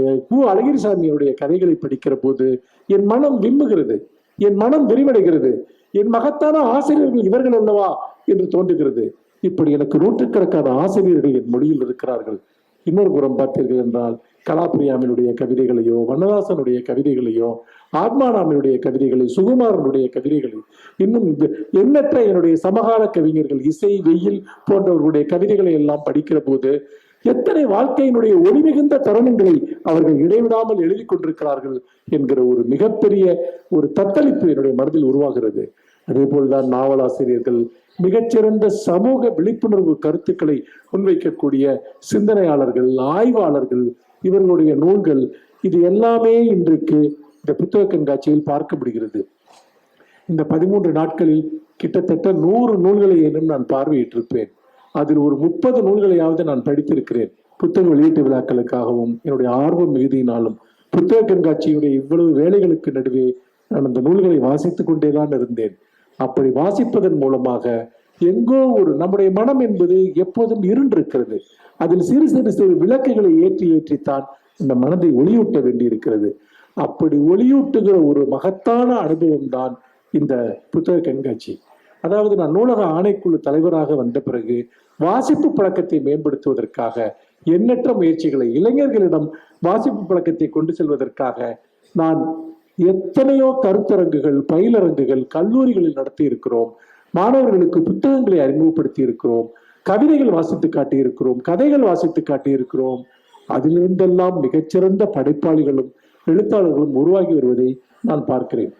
அழகிரிசாமியுடைய கதைகளை படிக்கிற போது என் மனம் விம்முகிறது, என் மனம் விரிவடைகிறது. என் மகத்தான ஆசிரியர்கள் இவர்கள் அல்லவா என்று தோன்றுகிறது. இப்படி எனக்கு நூற்றுக்கணக்கான ஆசிரியர்கள் என் மொழியில் இருக்கிறார்கள். இன்னொரு புறம் பார்த்தீர்கள் என்றால் கலாபிரியாமினுடைய கவிதைகளையோ, வண்ணதாசனுடைய கவிதைகளையோ, ஆத்மாராமனுடைய கவிதைகளை, சுகுமாரனுடைய கவிதைகளை, இன்னும் எண்ணற்ற என்னுடைய சமகால கவிஞர்கள், இசை, வெயில் போன்றவர்களுடைய கவிதைகளை எல்லாம் படிக்கிற போது எத்தனை வாழ்க்கையினுடைய ஒளிமிகுந்த தருணங்களை அவர்கள் இடைவிடாமல் எழுதி கொண்டிருக்கிறார்கள் என்கிற ஒரு மிகப்பெரிய ஒரு தத்தளிப்பு என்னுடைய மனதில் உருவாகிறது. அதே போல்தான் நாவலாசிரியர்கள், மிகச்சிறந்த சமூக விழிப்புணர்வு கருத்துக்களை முன்வைக்கக்கூடிய சிந்தனையாளர்கள், ஆய்வாளர்கள், இவர்களுடைய நூல்கள், இது எல்லாமே இன்றைக்கு இந்த புத்தக கண்காட்சியில் பார்க்க முடிகிறது. இந்த 13 நாட்களில் கிட்டத்தட்ட 100 நூல்களை ஏனும் நான் பார்வையிட்டிருப்பேன். அதில் ஒரு 30 நூல்களையாவது நான் படித்திருக்கிறேன். புத்தக வெளியீட்டு விழாக்களுக்காகவும் என்னுடைய ஆர்வம் மிகுதியினாலும் புத்தக கண்காட்சியுடைய இவ்வளவு வேலைகளுக்கு நடுவே நான் அந்த நூல்களை வாசித்துக் கொண்டேதான் இருந்தேன். அப்படி வாசிப்பதன் மூலமாக எங்கோ ஒரு நம்முடைய மனம் என்பது எப்போதும் இருண்டிருக்கிறது. அதில் சிறு சிறு சிறு விளக்குகளை ஏற்றி ஏற்றித்தான் இந்த மனதை ஒளியூட்ட வேண்டி இருக்கிறது. அப்படி ஒளியூட்டுகிற ஒரு மகத்தான அனுபவம் தான் இந்த புத்தக கண்காட்சி. அதாவது நான் நூலக ஆணைக்குழு தலைவராக வந்த பிறகு வாசிப்பு பழக்கத்தை மேம்படுத்துவதற்காக எண்ணற்ற முயற்சிகளை, இளைஞர்களிடம் வாசிப்பு பழக்கத்தை கொண்டு செல்வதற்காக நான் எத்தனையோ கருத்தரங்குகள், பயிலரங்குகள் கல்லூரிகளில் நடத்தி இருக்கிறோம். மாணவர்களுக்கு புத்தகங்களை அறிமுகப்படுத்தி இருக்கிறோம், கவிதைகள் வாசித்து காட்டியிருக்கிறோம், கதைகள் வாசித்து காட்டியிருக்கிறோம். அதிலிருந்தெல்லாம் மிகச்சிறந்த படைப்பாளிகளும் எழுத்தாளர்களும் உருவாகி வருவதை நான் பார்க்கிறேன்.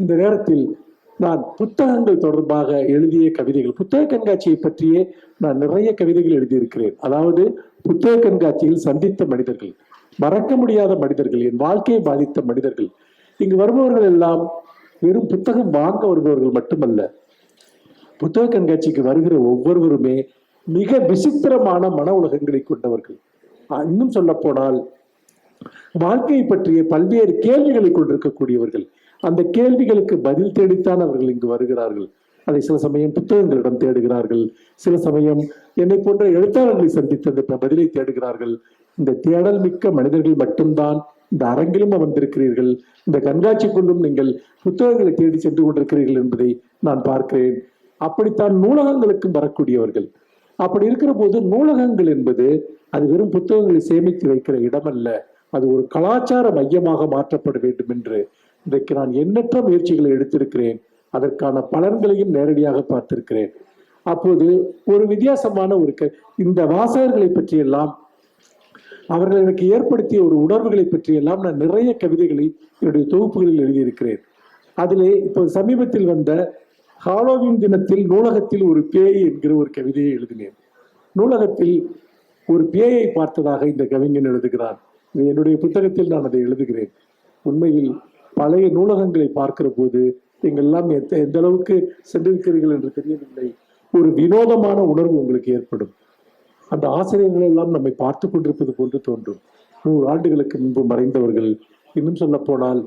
இந்த நேரத்தில் நான் புத்தகங்கள் தொடர்பாக எழுதிய கவிதைகள், புத்தக கண்காட்சியை பற்றியே நான் நிறைய கவிதைகள் எழுதியிருக்கிறேன். அதாவது புத்தக கண்காட்சியில் சந்தித்த மனிதர்கள், மறக்க முடியாத மனிதர்கள், என் வாழ்க்கையை பாதித்த மனிதர்கள். இங்கு வருபவர்கள் எல்லாம் வெறும் புத்தகம் வாங்க வருபவர்கள் மட்டுமல்ல, புத்தக கண்காட்சிக்கு வருகிற ஒவ்வொருவருமே மிக விசித்திரமான மன உலகங்களை கொண்டவர்கள். இன்னும் சொல்ல போனால் வாழ்க்கையை பற்றிய பல்வேறு கேள்விகளை கொண்டிருக்கக்கூடியவர்கள். அந்த கேள்விகளுக்கு பதில் தேடித்தான் அவர்கள் இங்கு வருகிறார்கள். அதை சில சமயம் புத்தகங்களிடம் தேடுகிறார்கள், சில சமயம் என்னை போன்ற எழுத்தாளர்களை சந்தித்து அந்த பதிலை தேடுகிறார்கள். இந்த தேடல் மிக்க மனிதர்கள் மட்டும்தான் இந்த அரங்கிலும் அமர்ந்திருக்கிறீர்கள், இந்த கண்காட்சிக்குள்ளும் நீங்கள் புத்தகங்களை தேடி சென்று கொண்டிருக்கிறீர்கள் என்பதை நான் பார்க்கிறேன். அப்படித்தான் நூலகங்களுக்கும் வரக்கூடியவர்கள். அப்படி இருக்கிற போது நூலகங்கள் என்பது அது வெறும் புத்தகங்களை சேமித்து வைக்கிற இடமல்ல, அது ஒரு கலாச்சார மையமாக மாற்றப்பட வேண்டும் என்று இன்றைக்கு நான் எண்ணற்ற முயற்சிகளை எடுத்திருக்கிறேன். அதற்கான பலன்களையும் நேரடியாக பார்த்திருக்கிறேன். அப்போது ஒரு வித்தியாசமான ஒரு இந்த வாசகர்களை பற்றியெல்லாம், அவர்கள் எனக்கு ஏற்படுத்திய ஒரு உணர்வுகளை பற்றியெல்லாம் நான் நிறைய கவிதைகளை என்னுடைய தொகுப்புகளில் எழுதியிருக்கிறேன். அதிலே இப்போ சமீபத்தில் வந்த ஹாலோவின் தினத்தில் நூலகத்தில் ஒரு பேய் என்கிற ஒரு கவிதையை எழுதினேன். நூலகத்தில் ஒரு பேயை பார்த்ததாக இந்த கவிஞன் எழுதுகிறான். என்னுடைய புத்தகத்தில் நான் அதை எழுதுகிறேன். உண்மையில் பழைய நூலகங்களை பார்க்கிற போது நீங்கள்லாம் எந்த அளவுக்கு சென்றிருக்கிறீர்கள் என்று தெரியவில்லை, ஒரு வினோதமான உணர்வு உங்களுக்கு ஏற்படும். அந்த ஆசிரியர்கள் எல்லாம் நம்மை பார்த்து கொண்டிருப்பது போன்று தோன்றும். 100 ஆண்டுகளுக்கு முன்பு மறைந்தவர்கள், இன்னும் சொல்ல போனால்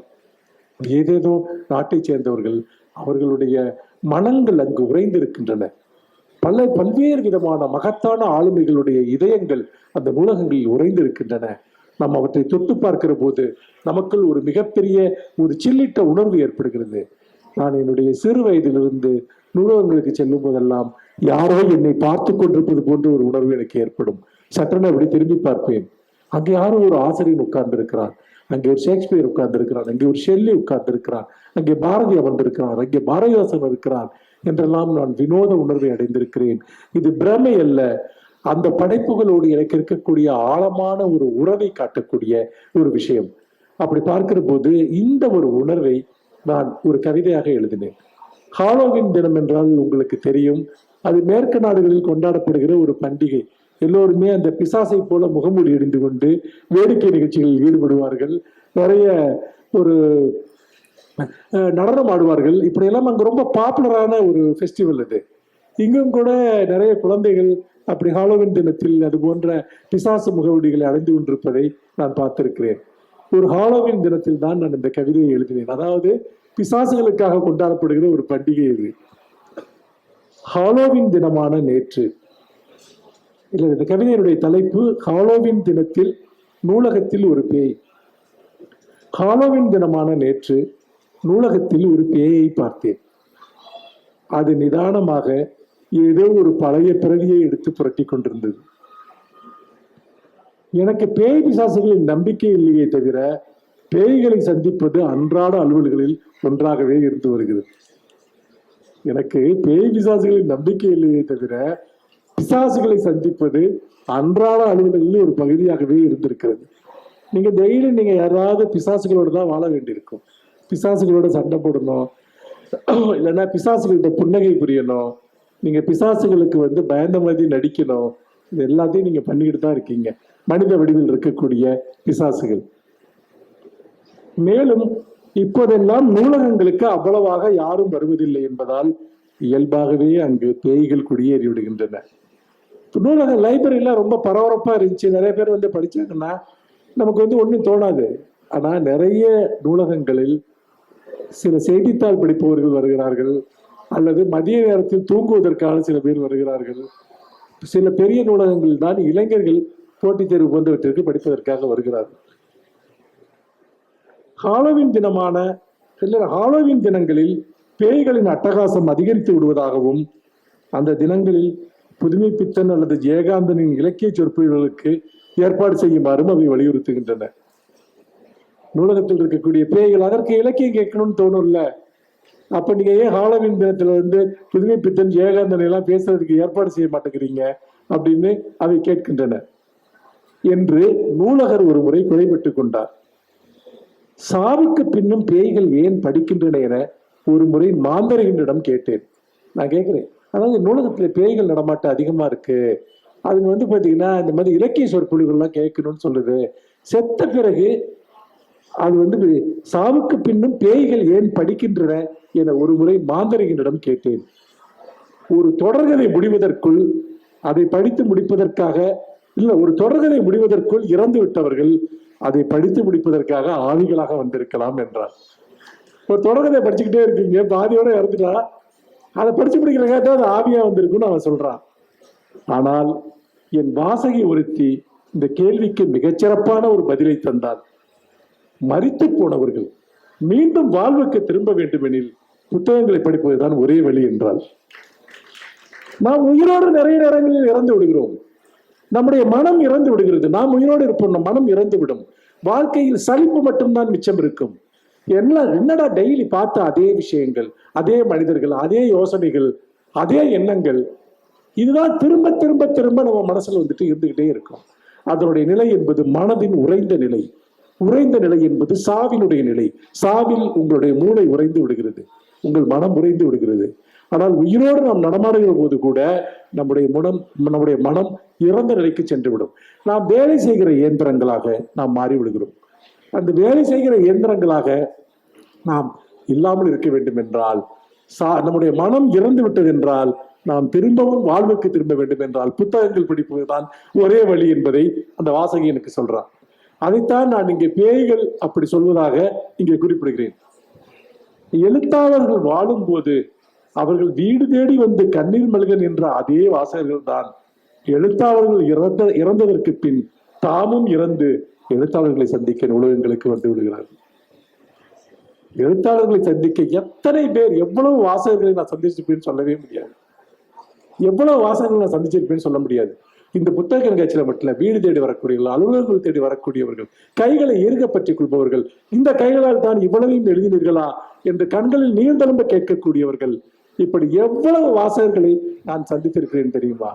ஏதேதோ நாட்டை சேர்ந்தவர்கள், அவர்களுடைய மனங்கள் அங்கு உறைந்திருக்கின்றன. பல்வேறு விதமான மகத்தான ஆளுமைகளுடைய இதயங்கள் அந்த நூலகங்களில் உறைந்திருக்கின்றன. நாம் அவற்றை தொட்டு பார்க்கிற போது நமக்குள் ஒரு மிகப்பெரிய ஒரு சில்லிட்ட உணர்வு ஏற்படுகிறது. நான் என்னுடைய சிறு வயதிலிருந்து நூலகங்களுக்கு செல்லும் போதெல்லாம் யாரோ என்னை பார்த்து கொண்டிருப்பது போன்ற ஒரு உணர்வு எனக்கு ஏற்படும். சட்டென அப்படி திரும்பி பார்ப்பேன். அங்கே யாரோ ஒரு ஆசிரியர் உட்கார்ந்து இருக்கிறார், அங்கே ஒரு ஷேக்ஸ்பியர் உட்கார்ந்து இருக்கிறார், அங்கே ஒரு ஷெல்லி உட்கார்ந்து இருக்கிறார், அங்கே பாரதி அமர்ந்திருக்கிறார், அங்கே பாரதிதாசன் இருக்கிறார் என்றெல்லாம் நான் வினோத உணர்வை அடைந்திருக்கிறேன். இது பிரமை அல்ல, அந்த படைப்புகளோடு எனக்கு இருக்கக்கூடிய ஆழமான ஒரு உறவை காட்டக்கூடிய ஒரு விஷயம். அப்படி பார்க்கிற போது இந்த ஒரு உணர்வை நான் ஒரு கவிதையாக எழுதினேன். ஹாலோவின் தினம் என்றால் உங்களுக்கு தெரியும், அது மேற்கு நாடுகளில் கொண்டாடப்படுகிற ஒரு பண்டிகை. எல்லோருமே அந்த பிசாசை போல முகமூடி அணிந்து கொண்டு வேடிக்கை நிகழ்ச்சிகளில் ஈடுபடுவார்கள், நிறைய ஒரு நடனம் ஆடுவார்கள். இப்படியெல்லாம் அங்கே ரொம்ப பாப்புலரான ஒரு ஃபெஸ்டிவல் அது. இங்கும் கூட நிறைய குழந்தைகள் அப்படி ஹாலோவின் தினத்தில் அது போன்ற பிசாசு முகவடிகளை அடைந்து கொண்டிருப்பதை நான் பார்த்திருக்கிறேன். ஒரு ஹாலோவின் தினத்தில் தான் நான் இந்த கவிதையை எழுதினேன். அதாவது பிசாசுகளுக்காக கொண்டாடப்படுகிற ஒரு பண்டிகை இது. ஹாலோவின் தினமான நேற்று, இல்லை, இந்த கவிதையினுடைய தலைப்பு ஹாலோவின் தினத்தில் நூலகத்தில் ஒரு பேய். ஹாலோவின் தினமான நேற்று நூலகத்தில் ஒரு பேயை பார்த்தேன். அது நிதானமாக ஏதோ ஒரு பழைய பிரதியை எடுத்து புரட்டி கொண்டிருந்தது. எனக்கு பேய் பிசாசுகளின் நம்பிக்கை இல்லையே தவிர பேய்களை சந்திப்பது அன்றாட அலுவல்களில் ஒன்றாகவே இருந்து வருகிறது. எனக்கு பேய் பிசாசுகளின் நம்பிக்கை இல்லையே தவிர பிசாசுகளை சந்திப்பது அன்றாட அலுவல்களில் ஒரு பகுதியாகவே இருந்திருக்கிறது. நீங்க டெய்லி நீங்க யாராவது பிசாசுகளோட தான் வாழ வேண்டியிருக்கும். பிசாசுகளோட சண்டை போடணும், இல்லைன்னா பிசாசுகள்கிட்ட புன்னகை புரியணும், நீங்க பிசாசுகளுக்கு பயந்த மாதிரி நடிக்கணும். இது எல்லாத்தையும் நீங்க பண்ணிக்கிட்டு தான் இருக்கீங்க, மனித வடிவில் இருக்கக்கூடிய பிசாசுகள். மேலும் இப்போதெல்லாம் நூலகங்களுக்கு அவ்வளவாக யாரும் வருவதில்லை என்பதால் இயல்பாகவே அங்கு பேய்கள் குடியேறி விடுகின்றன. நூலக லைப்ரரியில ரொம்ப பரபரப்பா இருந்துச்சு, நிறைய பேர் படிச்சாங்கன்னா நமக்கு ஒன்றும் தோணாது. ஆனா நிறைய நூலகங்களில் சில செய்தித்தாள் படிப்பவர்கள் வருகிறார்கள், அல்லது மதிய நேரத்தில் தூங்குவதற்காக சில பேர் வருகிறார்கள். சில பெரிய நூலகங்கள் தான் இளைஞர்கள் போட்டித் தேர்வு போன்றவற்றிற்கு படிப்பதற்காக வருகிறார்கள். ஹாலோவின் தினங்களில் பேய்களின் அட்டகாசம் அதிகரித்து விடுவதாகவும், அந்த தினங்களில் புதுமைப்பித்தன் அல்லது ஜெயகாந்தனின் இலக்கிய சொற்பொழிவுகளுக்கு ஏற்பாடு செய்யுமாறும் அவை வலியுறுத்துகின்றன. நூலகத்தில் இருக்கக்கூடிய பேய்கள் அதற்கு இலக்கியம் கேட்கணும்னு தோணும்ல, அப்ப நீங்க ஏன் ஹாலோவின் தினத்துல புதுமைப்பித்தன் ஜெயகாந்தன் எல்லாம் பேசுறதுக்கு ஏற்பாடு செய்ய மாட்டேங்கிறீங்க அப்படின்னு அவை கேட்கின்றன என்று நூலகர் ஒரு முறை குறைபட்டு கொண்டார். சாவுக்கு பின்னும் பேய்கள் ஏன் படிக்கின்றன என ஒரு முறை மாந்தரிகளிடம் கேட்டேன். நான் கேட்கிறேன், அதாவது நூலகத்துல பேய்கள் நடமாட்டம் அதிகமா இருக்கு, அதுங்க பாத்தீங்கன்னா இந்த மாதிரி இலக்கிய சொற்பொழிவுகள்லாம் கேட்கணும்னு சொல்லுது, செத்த பிறகு அது சாவுக்கு பின்னும் பேய்கள் ஏன் படிக்கின்றன என ஒரு முறை மாந்தரிகளிடம் கேட்டேன். ஒரு தொடர்கதை முடிவதற்குள் அதை படித்து முடிப்பதற்காக, இல்ல, ஒரு தொடர்கதை முடிவதற்குள் இறந்து விட்டவர்கள் அதை படித்து முடிப்பதற்காக ஆவிகளாக வந்திருக்கலாம் என்றார். ஒரு தொடர்கதை படிச்சுக்கிட்டே இருக்கீங்க, பாதியோட இறந்துட்டா, அதை படிச்சு முடிக்கிறக்காக அது ஆவியா வந்திருக்குன்னு அவன் சொல்றான். ஆனால் என் வாசகி ஒருத்தி இந்த கேள்விக்கு மிகச்சிறப்பான ஒரு பதிலை தந்தார். மரித்து போனவர்கள் மீண்டும் வாழ்வுக்கு திரும்ப வேண்டுமெனில் புத்தகங்களை படிப்பதுதான் ஒரே வழி என்றால், நாம் உயிரோடு நிறைய நேரங்களில் இறந்து விடுகிறோம், நம்முடைய மனம் இறந்து விடுகிறது. நாம் உயிரோடு இருப்போம், நம் மனம் இறந்து விடும். வாழ்க்கையில் சலிப்பு மட்டும்தான் மிச்சம் இருக்கும். என்னடா டெய்லி பார்த்த அதே விஷயங்கள், அதே மனிதர்கள், அதே யோசனைகள், அதே எண்ணங்கள், இதுதான் திரும்ப திரும்ப திரும்ப நம்ம மனசுல இருந்துகிட்டே இருக்கும். அதனுடைய நிலை என்பது மனதின் உறைந்த நிலை. உறைந்த நிலை என்பது சாவினுடைய நிலை. சாவில் உங்களுடைய மூளை உறைந்து விடுகிறது, உங்கள் மனம் உறைந்து விடுகிறது. ஆனால் உயிரோடு நாம் நடமாடுகிற போது கூட நம்முடைய மனம் இறந்த நிலைக்கு சென்று விடும். நாம் வேலை செய்கிற இயந்திரங்களாக நாம் மாறி விடுகிறோம். அந்த வேலை செய்கிற இயந்திரங்களாக நாம் இல்லாமல் இருக்க வேண்டும் என்றால், நம்முடைய மனம் இறந்து விட்டது என்றால், நாம் திரும்பவும் வாழ்வுக்கு திரும்ப வேண்டும் என்றால் புத்தகங்கள் படிப்பதுதான் ஒரே வழி என்பதை அந்த வாசகி எனக்கு சொல்றான். அதைத்தான் நான் இங்கே பேய்கள் அப்படி சொல்வதாக இங்கே குறிப்பிடுகிறேன். எழுத்தாளர்கள் வாழும் போது அவர்கள் வீடு தேடி வந்து கண்ணீர் மல்கன் என்ற அதே வாசகர்கள் தான் எழுத்தாளர்கள் இறந்ததற்கு பின் தாமும் இறந்து எழுத்தாளர்களை சந்திக்க நூலகங்களுக்கு வந்து விடுகிறார்கள். எழுத்தாளர்களை சந்திக்க எத்தனை பேர், எவ்வளவு வாசகர்களை நான் சந்திச்சிருப்பேன்னு சொல்லவே முடியாது. எவ்வளவு வாசகங்கள் நான் சந்திச்சிருப்பேன்னு சொல்ல முடியாது. இந்த புத்தக கண்காட்சியில மட்டும் இல்ல, வீடு தேடி வரக்கூடியவர்கள், அலுவலகங்கள் தேடி வரக்கூடியவர்கள், கைகளை இறுக பற்றிக் கொள்பவர்கள், இந்த கைகளால் தான் இவ்வளவையும் எழுதினீர்களா என்று கண்களில் நீர்தழும்ப கேட்கக்கூடியவர்கள், இப்படி எவ்வளவு வாசகர்களை நான் சந்தித்திருக்கிறேன் தெரியுமா?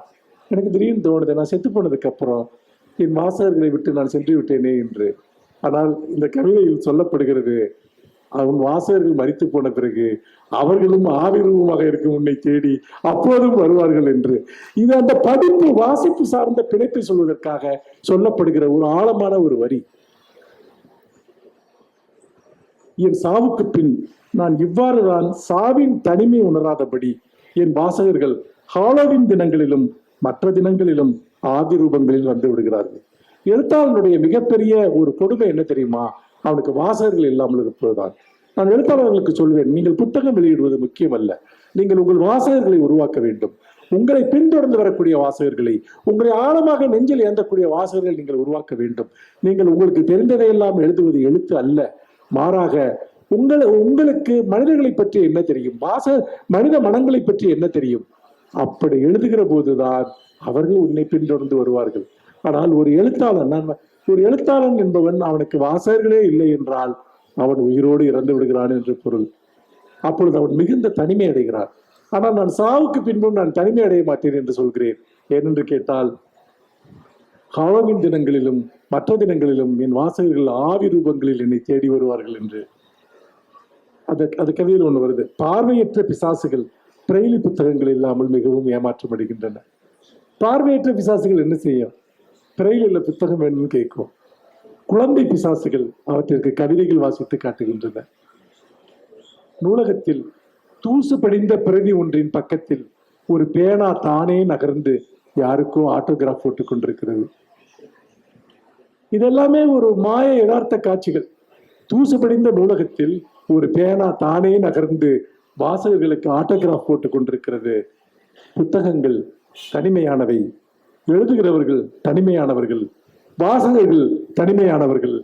எனக்கு திடீர்னு தோணுது, நான் செத்து போனதுக்கு அப்புறம் என் வாசகர்களை விட்டு நான் சென்று விட்டேனே என்று. ஆனால் இந்த கவிதையில் சொல்லப்படுகிறது, அவன் வாசகர்கள் மரித்து போன பிறகு அவர்களும் ஆவிரூபமாக இருக்கும் உன்னை தேடி அப்போதும் வருவார்கள் என்று. இது அந்த படிப்பு வாசிப்பு சார்ந்த பிணைப்பை சொல்வதற்காக சொல்லப்படுகிற ஒரு ஆழமான ஒரு வரி. என் சாவுக்கு பின் நான் இவ்வாறுதான் சாவின் தனிமை உணராதபடி என் வாசகர்கள் ஹாலோவின் தினங்களிலும் மற்ற தினங்களிலும் ஆதி ரூபங்களில் வந்து விடுகிறார்கள். எழுத்தாளனுடைய மிகப்பெரிய ஒரு கொடுமை என்ன தெரியுமா? அவனுக்கு வாசகர்கள் இல்லாமல் இருப்பதுதான். நான் எழுத்தாளர்களுக்கு சொல்வேன், நீங்கள் புத்தகம் வெளியிடுவது முக்கியம் அல்ல, நீங்கள் உங்கள் வாசகர்களை உருவாக்க வேண்டும். உங்களை பின்தொடர்ந்து வரக்கூடிய வாசகர்களை, உங்களை ஆழமாக நெஞ்சில் ஏந்தக்கூடிய வாசகர்களை நீங்கள் உருவாக்க வேண்டும். நீங்கள் உங்களுக்கு தெரிந்ததையெல்லாம் எழுதுவது எழுத்து அல்ல, மாறாக உங்களுக்கு மனிதர்களை பற்றி என்ன தெரியும், மனித மனங்களை பற்றி என்ன தெரியும், அப்படி எழுதுகிற போதுதான் அவர்கள் உன்னை பின்தொடர்ந்து வருவார்கள். ஆனால் ஒரு எழுத்தாளன் என்பவன் அவனுக்கு வாசகர்களே இல்லை என்றால் அவன் உயிரோடு இறந்து விடுகிறான் என்று பொருள். அப்பொழுது அவன் மிகுந்த தனிமை அடைகிறான். ஆனால் நான் சாவுக்கு பின்பும் நான் தனிமை அடைய மாட்டேன் என்று சொல்கிறேன். ஏனென்று கேட்டால், ஹாலோவின் தினங்களிலும் மற்ற தினங்களிலும் என் வாசகர்கள் ஆவி ரூபங்களில் என்னை தேடி வருவார்கள் என்று. அது கவிதையில் ஒன்று வருது, பார்வையற்ற பிசாசுகள் பிரெய்லி புத்தகங்கள் இல்லாமல் மிகவும் ஏமாற்றம் அடைகின்றன. பார்வையற்ற பிசாசுகள் என்ன செய்யும்? பிரெய்லில் புத்தகம் வேணும்னு கேட்கும். குழந்தை பிசாசுகள் அவற்றிற்கு கவிதைகள் வாசித்து காட்டுகின்றன. நூலகத்தில் தூசு படிந்த பிரதி ஒன்றின் பக்கத்தில் ஒரு பேனா தானே நகர்ந்து யாருக்கோ ஆட்டோகிராஃப் போட்டுக் கொண்டிருக்கிறது. இதெல்லாமே ஒரு மாய யதார்த்த காட்சிகள். தூசு படிந்த நூலகத்தில் ஒரு பேனா தானே நகர்ந்து வாசகர்களுக்கு ஆட்டோகிராஃப் போட்டுக் கொண்டிருக்கிறது. புத்தகங்கள் தனிமையானவை, எழுதுகிறவர்கள் தனிமையானவர்கள், வாசகர்கள் தனிமையானவர்கள்,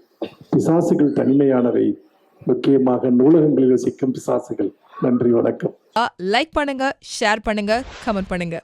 பிசாசுகள் தனிமையானவை, முக்கியமாக நூலகங்களில் வசிக்கும் பிசாசுகள். நன்றி, வணக்கம். லைக் பண்ணுங்க, ஷேர் பண்ணுங்க, கமெண்ட் பண்ணுங்க.